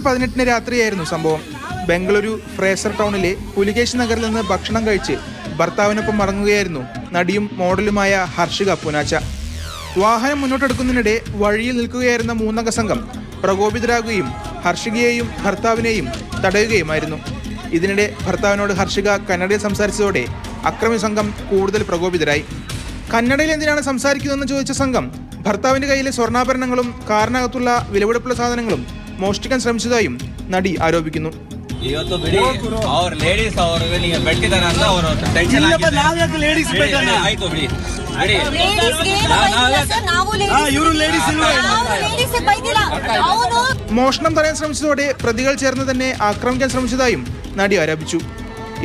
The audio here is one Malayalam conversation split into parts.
18 രാത്രിയായിരുന്നു സംഭവം. ബംഗളൂരു ഫ്രേസർ ടൗണിലെ പുലികേശ് നഗറിൽ നിന്ന് ഭക്ഷണം കഴിച്ച് ഭർത്താവിനൊപ്പം മടങ്ങുകയായിരുന്നു നടിയും മോഡലുമായ ഹർഷിക പൂനാച്ച. വാഹനം മുന്നോട്ടെടുക്കുന്നതിനിടെ വഴിയിൽ നിൽക്കുകയായിരുന്ന 3-അംഗ സംഘം പ്രകോപിതരാകുകയും ഹർഷികയെയും ഭർത്താവിനെയും തടയുകയുമായിരുന്നു. ഇതിനിടെ ഭർത്താവിനോട് ഹർഷിക കന്നഡയിൽ സംസാരിച്ചതോടെ അക്രമി സംഘം കൂടുതൽ പ്രകോപിതരായി. കന്നഡയിൽ എന്തിനാണ് സംസാരിക്കുന്നതെന്ന് ചോദിച്ച സംഘം ഭർത്താവിന്റെ കയ്യിലെ സ്വർണ്ണാഭരണങ്ങളും കാറിനകത്തുള്ള വിലപിടിപ്പുള്ള സാധനങ്ങളും മോഷ്ടിക്കാൻ ശ്രമിച്ചതായും നടി ആരോപിക്കുന്നു. മോഷണം തടയാൻ ശ്രമിച്ചതോടെ പ്രതികൾ ചേർന്ന് തന്നെ ആക്രമിക്കാൻ ശ്രമിച്ചതായും നടി ആരോപിച്ചു.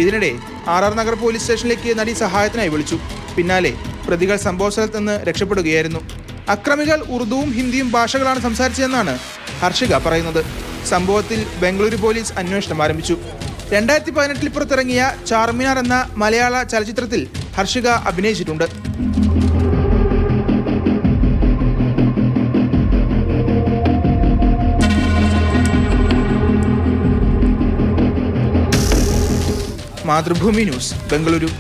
ഇതിനിടെ RR നഗർ പോലീസ് സ്റ്റേഷനിലേക്ക് നടി സഹായത്തിനായി വിളിച്ചു. പിന്നാലെ പ്രതികൾ സംഭവസ്ഥലത്ത് നിന്ന് രക്ഷപ്പെടുകയായിരുന്നു. അക്രമികൾ ഉറുദുവും ഹിന്ദിയും ഭാഷകളാണ് സംസാരിച്ചതെന്നാണ് ഹർഷിക പറയുന്നത്. സംഭവത്തിൽ ബംഗളൂരു പോലീസ് അന്വേഷണം ആരംഭിച്ചു. 2018 പുറത്തിറങ്ങിയ ചാർമിനാർ എന്ന മലയാള ചലച്ചിത്രത്തിൽ ഹർഷിക അഭിനയിച്ചിട്ടുണ്ട്. മാതൃഭൂമി ന്യൂസ്, ബംഗളൂരു.